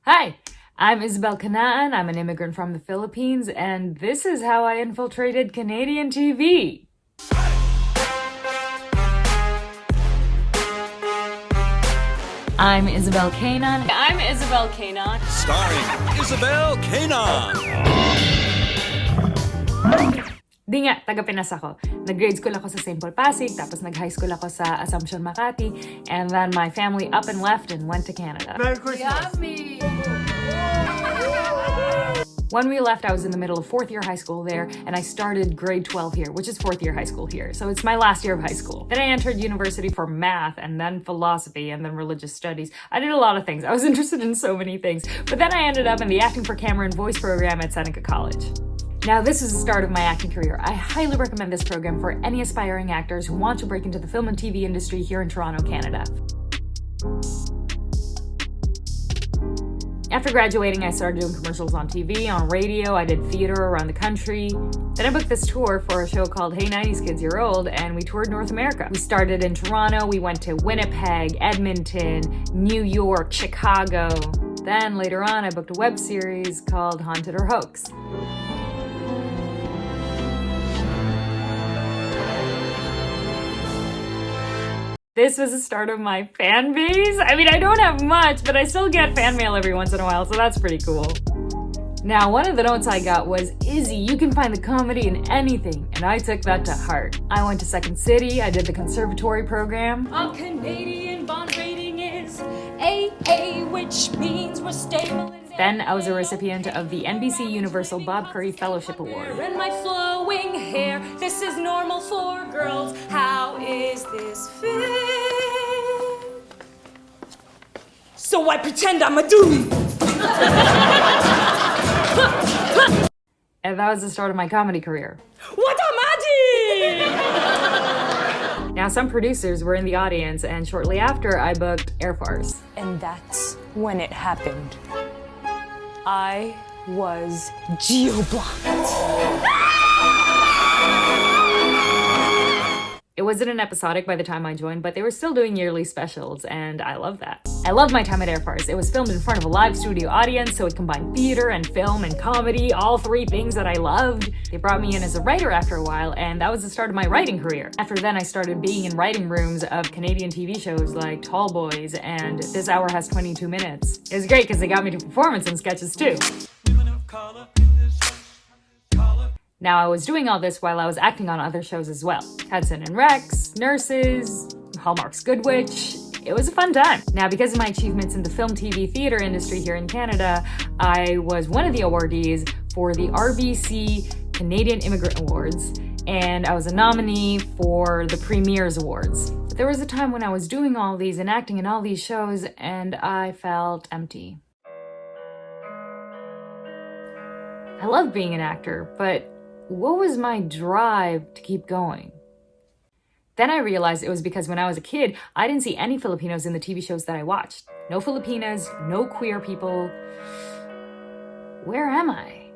Hi, I'm Isabel Canaan. I'm an immigrant from the Philippines, and this is how I infiltrated Canadian TV. I'm Isabel Canaan. I'm Isabel Canaan. Starring Isabel Canaan. Di nga, taga-Pinas ako. Nag-grade school ako sa St. Paul Pasig, tapos nag-high school ako sa Assumption, Makati, and then my family up and left and went to Canada. Merry Christmas! Yummy! When we left, I was in the middle of fourth year high school there, and I started grade 12 here, which is fourth year high school here. So it's my last year of high school. Then I entered university for math, and then philosophy, and then religious studies. I did a lot of things. I was interested in so many things. But then I ended up in the acting for camera and voice program at Seneca College. Now, this is the start of my acting career. I highly recommend this program for any aspiring actors who want to break into the film and TV industry here in Toronto, Canada. After graduating, I started doing commercials on TV, on radio, I did theater around the country. Then I booked this tour for a show called Hey 90s Kids, You're Old, and we toured North America. We started in Toronto, we went to Winnipeg, Edmonton, New York, Chicago. Then later on, I booked a web series called Haunted or Hoax. This was the start of my fan base. I mean, I don't have much, but I still get fan mail every once in a while, so that's pretty cool. Now, one of the notes I got was, Izzy, you can find the comedy in anything, and I took that to heart. I went to Second City, I did the conservatory program. Our Canadian bond rating is AA, which means we're stable. Then I was a recipient of the NBC Universal Bob Curry Fellowship Award. And my flowing hair, this is normal for girls. How is this fit? So I pretend I'm a dude. And that was the start of my comedy career. What a magic! Now, some producers were in the audience, and shortly after, I booked Air Farce. And that's when it happened. I was geo-blocked. It wasn't an episodic by the time I joined, but they were still doing yearly specials, and I love that. I loved my time at Air Farce. It was filmed in front of a live studio audience, so it combined theater and film and comedy, all three things that I loved. They brought me in as a writer after a while, and that was the start of my writing career. After then, I started being in writing rooms of Canadian TV shows like Tall Boys and This Hour Has 22 Minutes. It was great because they got me to perform in some sketches too. Now, I was doing all this while I was acting on other shows as well. Hudson and Rex, Nurses, Hallmark's Good Witch. It was a fun time. Now, because of my achievements in the film, TV, theater industry here in Canada, I was one of the awardees for the RBC Canadian Immigrant Awards, and I was a nominee for the Premiers Awards. But there was a time when I was doing all these and acting in all these shows, and I felt empty. I love being an actor, but what was my drive to keep going? Then I realized it was because when I was a kid, I didn't see any Filipinos in the TV shows that I watched. No Filipinas, no queer people. Where am I?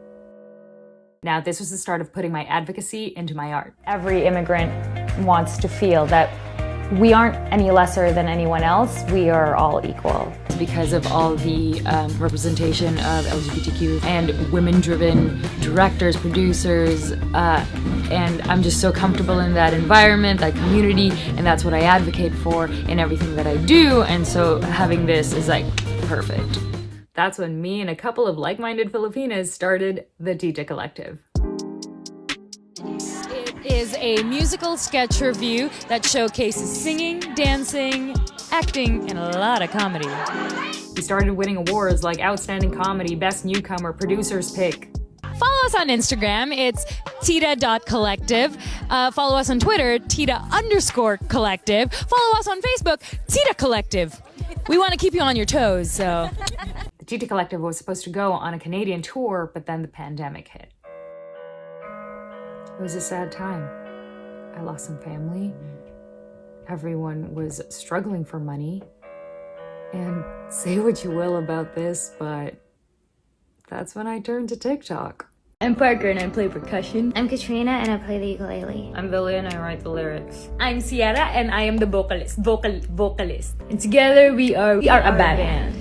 Now, this was the start of putting my advocacy into my art. Every immigrant wants to feel that we aren't any lesser than anyone else. We are all equal. It's because of all the representation of LGBTQ and women-driven directors, producers, and I'm just so comfortable in that environment, that community, and that's what I advocate for in everything that I do, and so having this is like perfect. That's when me and a couple of like-minded Filipinas started the Tita Collective. Is a musical sketch review that showcases singing, dancing, acting, and a lot of comedy. We started winning awards like Outstanding Comedy, Best Newcomer, Producer's Pick. Follow us on Instagram, it's tita.collective. Follow us on Twitter, tita_collective. Follow us on Facebook, Tita Collective. We want to keep you on your toes, so. The Tita Collective was supposed to go on a Canadian tour, but then the pandemic hit. It was a sad time. I lost some family. Everyone was struggling for money. And say what you will about this, but that's when I turned to TikTok. I'm Parker and I play percussion. I'm Katrina and I play the ukulele. I'm Billy and I write the lyrics. I'm Sierra and I am the vocalist. And together we are a band.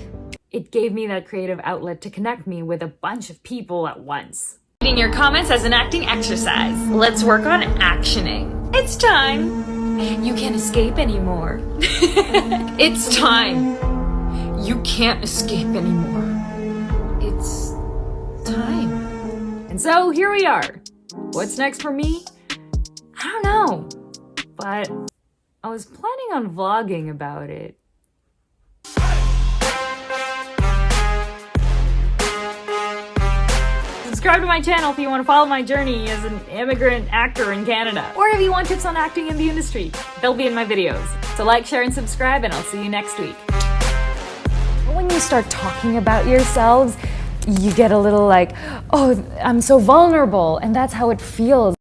it gave me that creative outlet to connect me with a bunch of people at once. Reading your comments as an acting exercise. Let's work on actioning. It's time. You can't escape anymore. It's time. You can't escape anymore. It's time. And so here we are. What's next for me? I don't know. But I was planning on vlogging about it. Subscribe to my channel if you want to follow my journey as an immigrant actor in Canada. Or if you want tips on acting in the industry, they'll be in my videos. So like, share, and subscribe, and I'll see you next week. When you start talking about yourselves, you get a little like, oh, I'm so vulnerable, and that's how it feels.